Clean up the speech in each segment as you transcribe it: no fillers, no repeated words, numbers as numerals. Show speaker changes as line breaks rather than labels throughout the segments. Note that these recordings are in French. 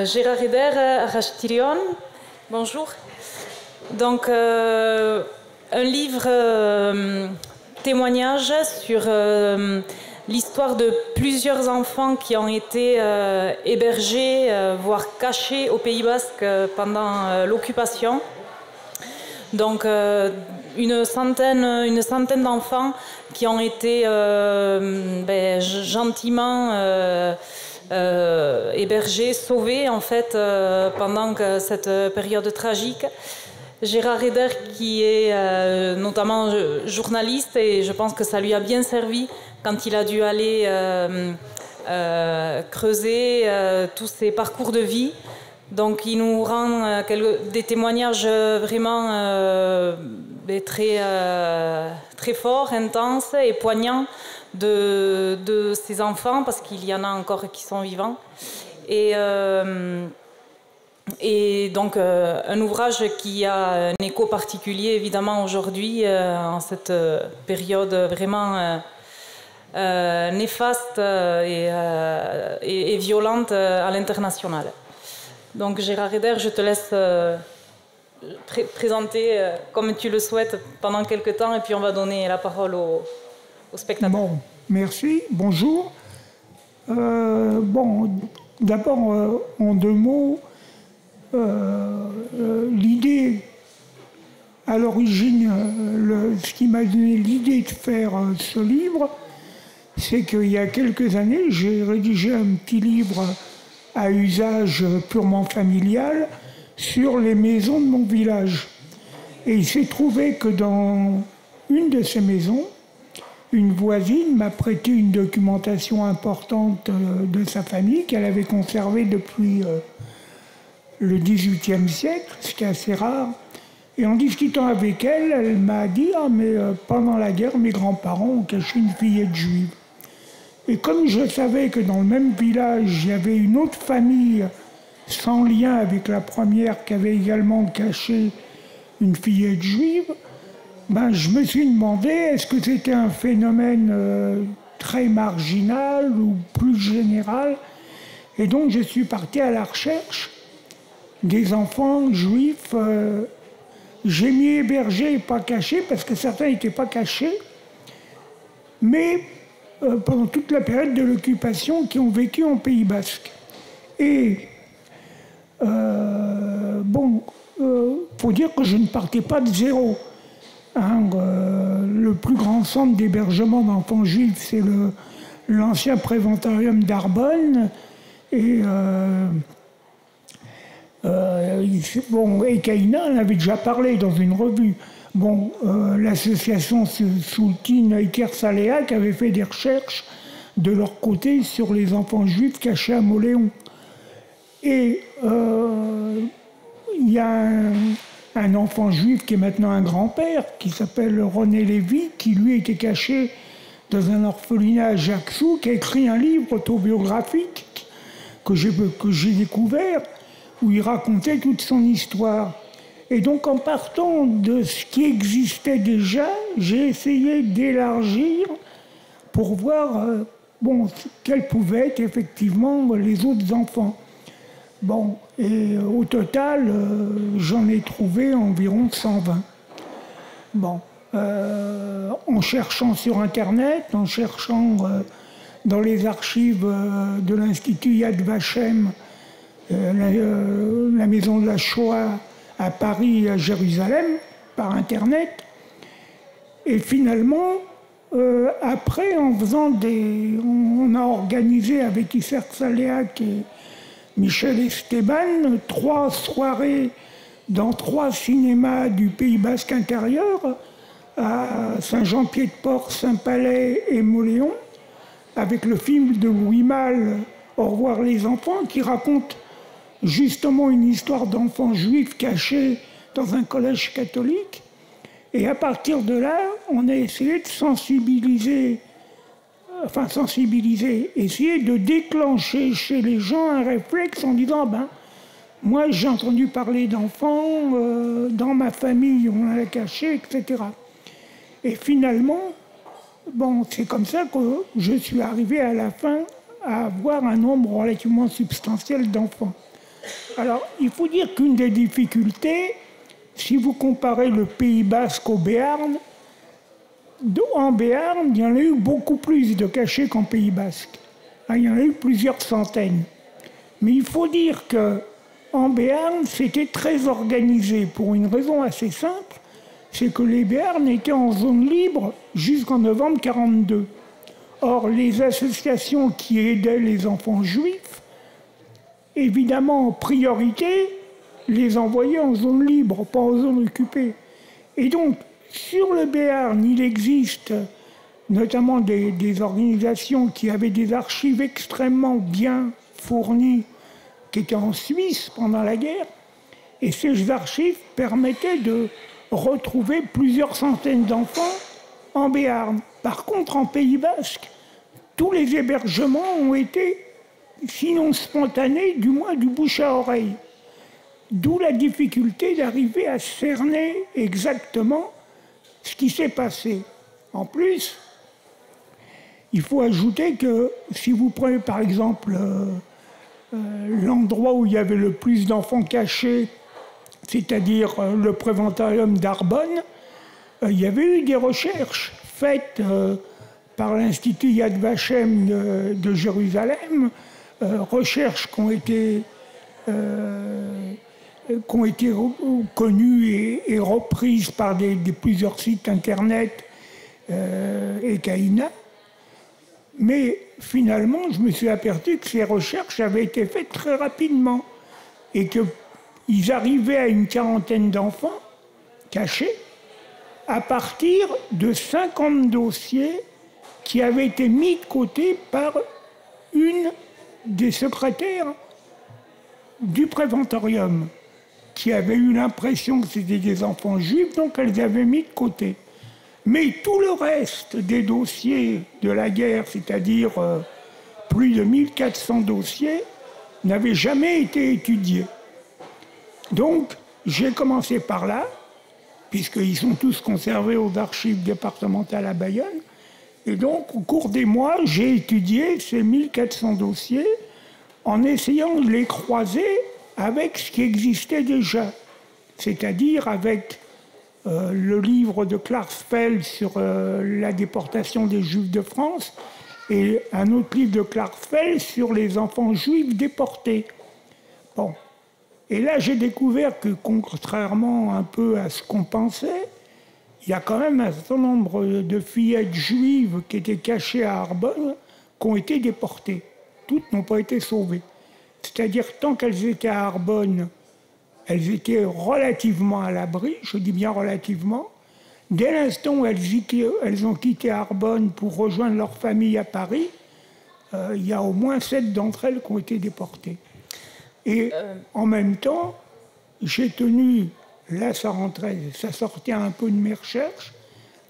Gérard Eder, Arachthirion, bonjour. Donc, un livre témoignage sur l'histoire de plusieurs enfants qui ont été hébergés, voire cachés au Pays Basque pendant l'occupation. Donc, une centaine d'enfants qui ont été gentiment hébergés, sauvés en fait pendant cette période tragique. Gérard Eder, qui est notamment journaliste, et je pense que ça lui a bien servi quand il a dû aller creuser tous ses parcours de vie. Donc il nous rend des témoignages vraiment très forts, intenses et poignants de ces enfants, parce qu'il y en a encore qui sont vivants. Et donc un ouvrage qui a un écho particulier évidemment aujourd'hui, en cette période vraiment néfaste et violente à l'international. Donc Gérard Eder, je te laisse présenter comme tu le souhaites pendant quelques temps, et puis on va donner la parole aux spectateurs.
Bon, merci, bonjour. D'abord, en deux mots, l'idée, à l'origine, ce qui m'a donné l'idée de faire ce livre, c'est qu'il y a quelques années, j'ai rédigé un petit livre à usage purement familial sur les maisons de mon village. Et il s'est trouvé que dans une de ces maisons, une voisine m'a prêté une documentation importante de sa famille qu'elle avait conservée depuis le XVIIIe siècle, ce qui est assez rare. Et en discutant avec elle, elle m'a dit « Ah, mais pendant la guerre, mes grands-parents ont caché une fillette juive. » Et comme je savais que dans le même village, il y avait une autre famille sans lien avec la première qui avait également caché une fillette juive, je me suis demandé est-ce que c'était un phénomène très marginal ou plus général. Et donc je suis parti à la recherche des enfants juifs. J'ai mis hébergés et pas cachés, parce que certains n'étaient pas cachés, mais pendant toute la période de l'occupation, qui ont vécu en Pays Basque. Et faut dire que je ne partais pas de zéro. Le plus grand centre d'hébergement d'enfants juifs, c'est l'ancien préventorium d'Arbonne. Et Ekaïna en avait déjà parlé dans une revue. L'association Soultine Iker Saléak avait fait des recherches de leur côté sur les enfants juifs cachés à Moléon. Et il y a un enfant juif qui est maintenant un grand-père, qui s'appelle René Lévy, qui lui était caché dans un orphelinat à Ajaccio, qui a écrit un livre autobiographique que j'ai découvert, où il racontait toute son histoire. Et donc, en partant de ce qui existait déjà, j'ai essayé d'élargir pour voir quels pouvaient être effectivement les autres enfants. Et au total, j'en ai trouvé environ 120. En cherchant sur Internet, en cherchant dans les archives de l'Institut Yad Vashem, la maison de la Shoah à Paris et à Jérusalem, par Internet. Et finalement, après, on a organisé avec Isser Saléak et Michel Esteban 3 soirées dans 3 cinémas du Pays Basque intérieur, à Saint-Jean-Pied-de-Port, Saint-Palais et Moléon, avec le film de Louis Malle, Au revoir les enfants, qui raconte justement une histoire d'enfants juifs cachés dans un collège catholique. Et à partir de là, on a essayé de sensibiliser, essayer de déclencher chez les gens un réflexe en disant moi j'ai entendu parler d'enfants, dans ma famille on l'a caché, etc. Et finalement, c'est comme ça que je suis arrivé à la fin à avoir un nombre relativement substantiel d'enfants. Alors, il faut dire qu'une des difficultés, si vous comparez le Pays Basque au Béarn, en Béarn, il y en a eu beaucoup plus de cachés qu'en Pays Basque. Il y en a eu plusieurs centaines. Mais il faut dire qu'en Béarn, c'était très organisé pour une raison assez simple, c'est que les Béarn étaient en zone libre jusqu'en novembre 1942. Or, les associations qui aidaient les enfants juifs, évidemment en priorité, les envoyaient en zone libre, pas en zone occupée. Et donc, sur le Béarn, il existe notamment des organisations qui avaient des archives extrêmement bien fournies, qui étaient en Suisse pendant la guerre, et ces archives permettaient de retrouver plusieurs centaines d'enfants en Béarn. Par contre, en Pays Basque, tous les hébergements ont été, sinon spontanés, du moins du bouche à oreille. D'où la difficulté d'arriver à cerner exactement ce qui s'est passé. En plus, il faut ajouter que si vous prenez par exemple l'endroit où il y avait le plus d'enfants cachés, c'est-à-dire le préventorium d'Arbonne, il y avait eu des recherches faites par l'Institut Yad Vashem de Jérusalem, recherches qui ont été connues et reprises par plusieurs sites internet et Caïna. Mais finalement, je me suis aperçu que ces recherches avaient été faites très rapidement et qu'ils arrivaient à une quarantaine d'enfants cachés à partir de 50 dossiers qui avaient été mis de côté par une des secrétaires du préventorium, qui avait eu l'impression que c'était des enfants juifs, donc elles avaient mis de côté. Mais tout le reste des dossiers de la guerre, c'est-à-dire plus de 1400 dossiers, n'avaient jamais été étudiés. Donc, j'ai commencé par là, puisqu'ils sont tous conservés aux archives départementales à Bayonne. Et donc, au cours des mois, j'ai étudié ces 1400 dossiers en essayant de les croiser avec ce qui existait déjà, c'est-à-dire avec le livre de Klarsfeld sur la déportation des Juifs de France et un autre livre de Klarsfeld sur les enfants juifs déportés. Bon. Et là, j'ai découvert que, contrairement un peu à ce qu'on pensait, il y a quand même un certain nombre de fillettes juives qui étaient cachées à Arbonne qui ont été déportées. Toutes n'ont pas été sauvées. C'est-à-dire, tant qu'elles étaient à Arbonne, elles étaient relativement à l'abri, je dis bien relativement. Dès l'instant où elles ont quitté Arbonne pour rejoindre leur famille à Paris, il y a au moins 7 d'entre elles qui ont été déportées. Et en même temps, j'ai tenu, là ça sortait un peu de mes recherches,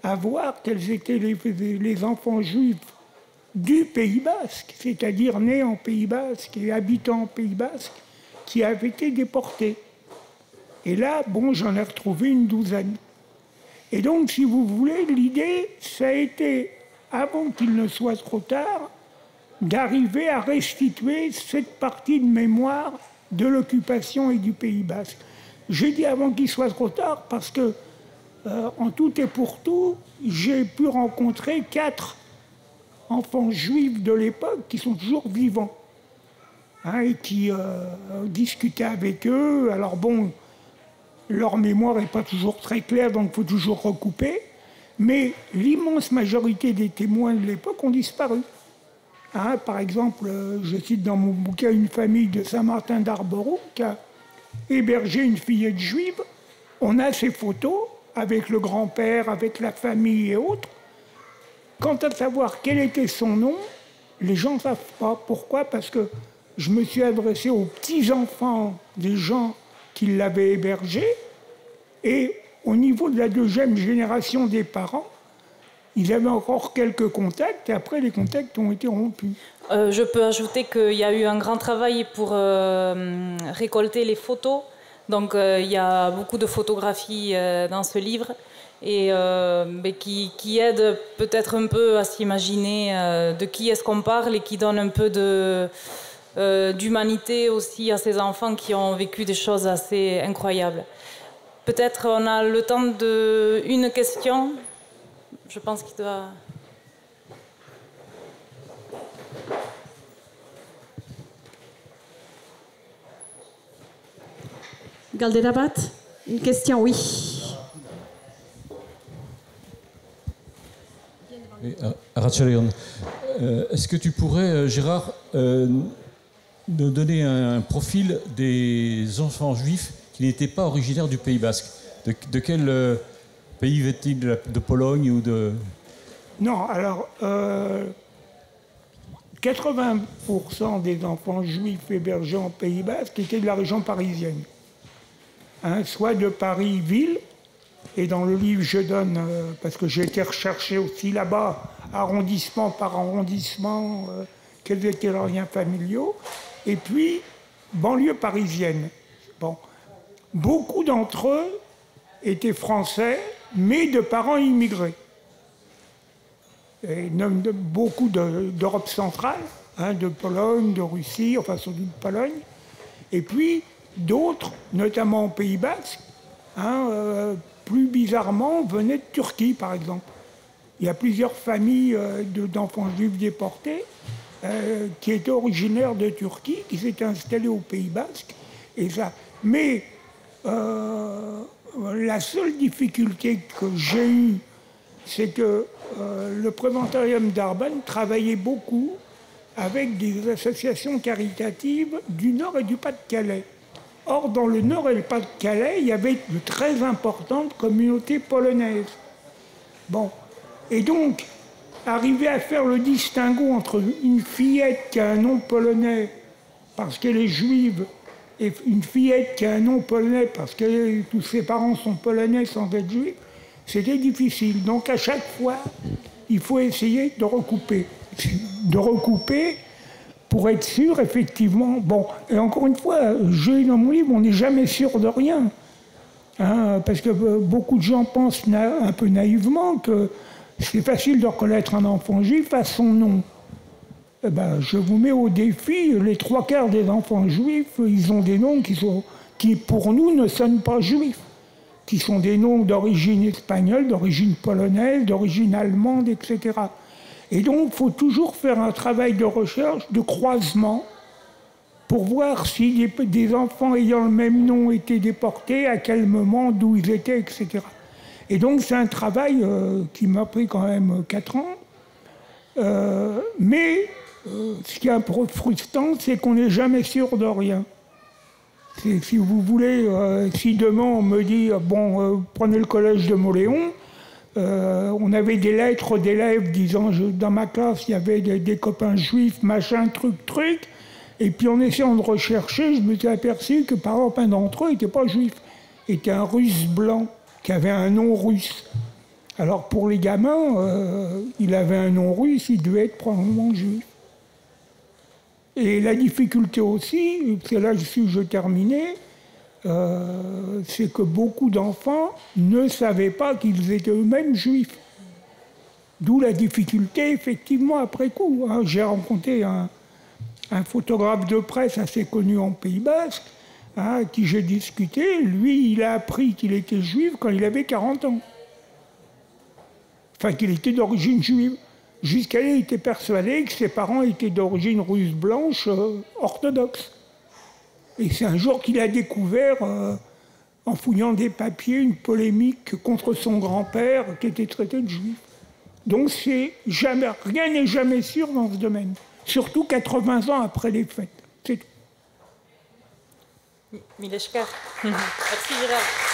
à voir quels étaient les enfants juifs du Pays Basque, c'est-à-dire nés en Pays Basque et habitant en Pays Basque, qui avaient été déportés. Et là, j'en ai retrouvé une douzaine. Et donc, si vous voulez, l'idée, ça a été, avant qu'il ne soit trop tard, d'arriver à restituer cette partie de mémoire de l'occupation et du Pays Basque. J'ai dit avant qu'il soit trop tard parce que, en tout et pour tout, j'ai pu rencontrer 4 enfants juifs de l'époque qui sont toujours vivants, et qui discutaient avec eux. Alors leur mémoire n'est pas toujours très claire, donc il faut toujours recouper. Mais l'immense majorité des témoins de l'époque ont disparu. Par exemple, je cite dans mon bouquin une famille de Saint-Martin d'Arboreau qui a hébergé une fillette juive. On a ses photos avec le grand-père, avec la famille et autres. Quant à savoir quel était son nom, les gens ne savent pas. Pourquoi ? Parce que je me suis adressé aux petits-enfants des gens qui l'avaient hébergé. Et au niveau de la deuxième génération des parents, ils avaient encore quelques contacts et après les contacts ont été rompus.
Je peux ajouter qu'il y a eu un grand travail pour récolter les photos. Donc il y a beaucoup de photographies dans ce livre et qui aident peut-être un peu à s'imaginer de qui est-ce qu'on parle et qui donne un peu d'humanité aussi à ces enfants qui ont vécu des choses assez incroyables. Peut-être on a le temps d'une question. Je pense qu'il doit...
Galdera bat, une question, oui.
Arratsaldeon. Est-ce que tu pourrais, Gérard, nous donner un profil des enfants juifs qui n'étaient pas originaires du Pays Basque? De quel pays venaient-ils? De Pologne ou de...
Non, alors, 80% des enfants juifs hébergés en Pays Basque étaient de la région parisienne. Soit de Paris-Ville, et dans le livre je donne, parce que j'ai été recherché aussi là-bas, arrondissement par arrondissement, quels étaient leurs liens familiaux, et puis banlieue parisienne. Bon. Beaucoup d'entre eux étaient français, mais de parents immigrés. Et beaucoup d'Europe centrale, de Pologne, de Russie, enfin surtout de Pologne, et puis d'autres, notamment au Pays Basque, plus bizarrement, venaient de Turquie, par exemple. Il y a plusieurs familles d'enfants juifs déportés qui étaient originaires de Turquie, qui s'étaient installés au Pays Basque. Et ça. Mais la seule difficulté que j'ai eue, c'est que le préventorium d'Arbanne travaillait beaucoup avec des associations caritatives du Nord et du Pas-de-Calais. Or, dans le Nord et le Pas-de-Calais, il y avait de très importantes communautés polonaises. Bon. Et donc, arriver à faire le distinguo entre une fillette qui a un nom polonais parce qu'elle est juive et une fillette qui a un nom polonais parce que tous ses parents sont polonais sans être juifs, c'était difficile. Donc, à chaque fois, il faut essayer de recouper. Pour être sûr, effectivement, bon, et encore une fois, j'ai dans mon livre, on n'est jamais sûr de rien. Parce que beaucoup de gens pensent un peu naïvement que c'est facile de reconnaître un enfant juif à son nom. Eh ben, je vous mets au défi, les 3/4 des enfants juifs, ils ont des noms qui pour nous, ne sonnent pas juifs, qui sont des noms d'origine espagnole, d'origine polonaise, d'origine allemande, etc. Et donc, il faut toujours faire un travail de recherche, de croisement, pour voir si des enfants ayant le même nom étaient déportés, à quel moment, d'où ils étaient, etc. Et donc, c'est un travail qui m'a pris quand même 4 ans. Mais ce qui est un peu frustrant, c'est qu'on n'est jamais sûr de rien. Si vous voulez, si demain on me dit, prenez le collège de Mauléon, on avait des lettres d'élèves disant, dans ma classe, il y avait des copains juifs, machin, truc. Et puis en essayant de rechercher, je me suis aperçu que par exemple, un d'entre eux n'était pas juif, était un russe blanc, qui avait un nom russe. Alors pour les gamins, il avait un nom russe, il devait être probablement juif. Et la difficulté aussi, c'est là je terminais, c'est que beaucoup d'enfants ne savaient pas qu'ils étaient eux-mêmes juifs. D'où la difficulté, effectivement, après coup. J'ai rencontré un photographe de presse assez connu en Pays Basque, qui j'ai discuté. Lui, il a appris qu'il était juif quand il avait 40 ans. Enfin, qu'il était d'origine juive. Jusqu'à là, il était persuadé que ses parents étaient d'origine russe blanche orthodoxe. Et c'est un jour qu'il a découvert, en fouillant des papiers, une polémique contre son grand-père qui était traité de juif. Donc rien n'est jamais sûr dans ce domaine. Surtout 80 ans après les fêtes. C'est tout.
Mileshka. Merci Gérard.